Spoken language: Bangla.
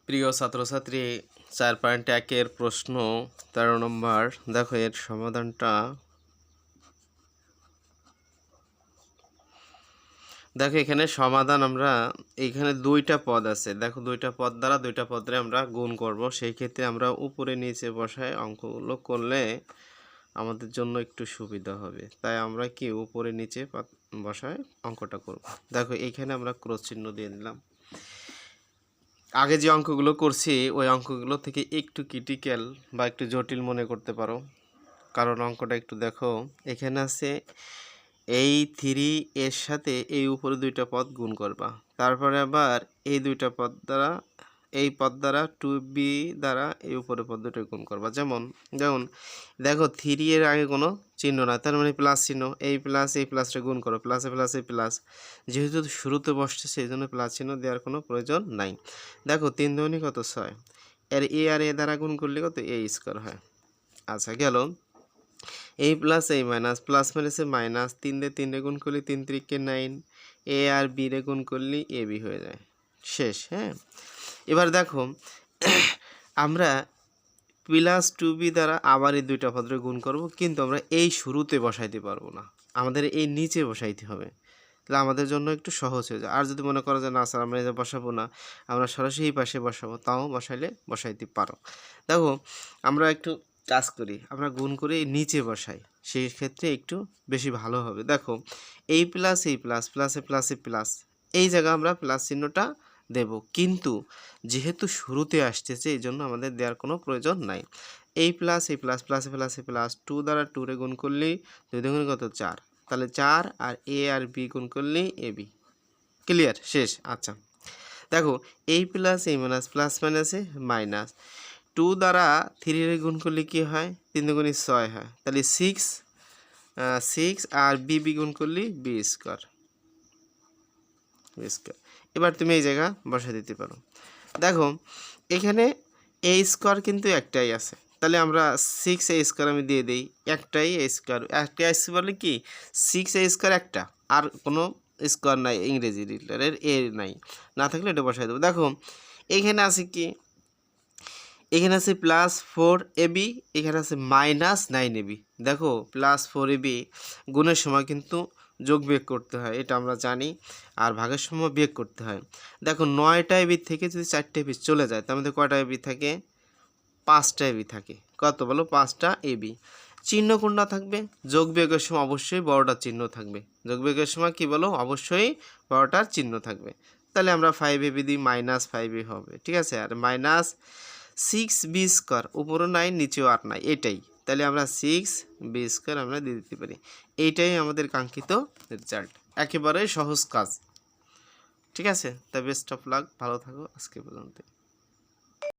প্রিয় ছাত্রছাত্রী 4.1 প্রশ্ন 13 নম্বর। দেখো এর সমাধানটা। দেখো এখানে সমাধান আমরা এখানে দুইটা পদ আছে। দেখো দুইটা পদ দ্বারা আমরা গুণ করব। সেই ক্ষেত্রে আমরা উপরে নিচে বসায় অঙ্কগুলো করলে আমাদের জন্য একটু সুবিধা হবে। তাই আমরা কি উপরে নিচে বসায় অঙ্কটা করব। দেখো এইখানে আমরা ক্রস চিহ্ন দিয়ে দিলাম। আগে যে অঙ্কগুলো করছি ওই অঙ্কগুলো থেকে একটু ক্রিটিক্যাল বা একটু জটিল মনে করতে পারো, কারণ অঙ্কটা একটু দেখো। এখানে আছে এই 3 এর সাথে এই উপরে দুইটা পদ গুণ করবা, তারপরে আবার এই দুইটা পদ দ্বারা এই পদ দ্বারা 2b দ্বারা এই উপরে পদ দুটো গুণ করবা। যেমন দেখো 3 এর আগে কোনো চিহ্ন না, তার মানে প্লাস চিহ্ন। এই প্লাসটা গুণ করো, প্লাসে প্লাসে প্লাস, যেহেতু শুরুতে বসছে সেই জন্য প্লাস চিহ্ন দেওয়ার কোনো প্রয়োজন নাই। দেখো 3 দুগুণে কত 6, এর এ আর এ দ্বারা গুণ করলে কত এ স্কোয়ার হয়। আচ্ছা গেল এই প্লাস এই মাইনাস, প্লাস মাইনাসে মাইনাস, 3 দিয়ে 3 রে গুণ করলে 3 3 9, এ আর বি রে গুণ করলে এ বি হয়ে যায়, শেষ। হ্যাঁ, এবার দেখো আমরা প্লাস 2b দ্বারা আবার এই দুইটা পদরে গুণ করব, কিন্তু আমরা এই শুরুতে বসাইতে পারবো না, আমাদের এই নিচে বসাইতে হবে। তাহলে আমাদের জন্য একটু সহজ হয়ে যায়। আর যদি মনে করো যে না স্যার আমরা এটা বসাবো না, আমরা সরাসরি এই পাশে বসাবো, তাও বসাইতে পারো। দেখো আমরা একটু কাজ করি, আমরা গুণ করে নিচে বসাই, সেই ক্ষেত্রে একটু বেশি ভালো হবে। দেখো এই প্লাস এই প্লাস, প্লাসে প্লাসে প্লাস, এই জায়গায় আমরা প্লাস চিহ্নটা দেব, কিন্তু যেহেতু শুরুতে আসতেছে এই জন্য আমাদের দেওয়ার কোনো প্রয়োজন নাই। এই প্লাস এই প্লাস, প্লাসে প্লাসে প্লাস, 2 দ্বারা 2 রে গুণ করলেই 2 দুগুণে কত 4, তাহলে 4 আর এ আর বি গুণ করলেই এ বি, ক্লিয়ার, শেষ। আচ্ছা দেখো এই প্লাস এই মাইনাস, প্লাস মাইনাসে মাইনাস, 2 দ্বারা 3 রে গুণ করলে কি হয় 3 দুগুণে 6 হয়, তাহলে 6 আর বি বি গুণ করলে বি স্কোয়ার। এবার তুমি এই জায়গা বসা দিতে পারো। দেখো এখানে এ স্কোয়ার কিন্তু একটাই আছে, তাহলে আমরা 6a স্কোয়ার আমি দিয়ে দিই, একটাই এ স্কোয়ার, একটা আসছে বলে কি 6a স্কোয়ার একটা, আর কোনো স্কোয়ার নাই ইংরেজি লিটারের এ নাই, না থাকলে এটা বসাই দেবো। দেখো এখানে আছে কি, এখানে আছে +4ab, এখানে আছে -9ab। দেখো +4ab গুণের সময় কিন্তু যোগ বিয়োগ করতে হয়, এটা আমরা জানি, আর ভাগের সময় বিয়োগ করতে হয়। দেখো 9টা ab থেকে যদি 4টা ab চলে যায়, তার মধ্যে কয়টা ab থাকে 5টা ab থাকে। কত বলো 5টা ab। চিহ্ন কোনটা থাকবে, যোগ বিয়োগের সময় অবশ্যই বড়টার চিহ্ন থাকবে। যোগ বিয়োগের সময় কি বলো, অবশ্যই বড়টার চিহ্ন থাকবে। তাহলে আমরা 5ab দিই, -5a হবে, ঠিক আছে। আর -6b স্কোয়ার, উপরও নাই নিচেও আর নাই, এটাই, তাহলে আমরা 6b স্কোয়ার আমরা দিয়ে দিতে পারি। এইটাই আমাদের কাঙ্ক্ষিত রেজাল্ট, একেবারে সহজ কাজ, ঠিক আছে। তা বেস্ট অফ লাক, ভালো থাকো, আজকে পর্যন্ত।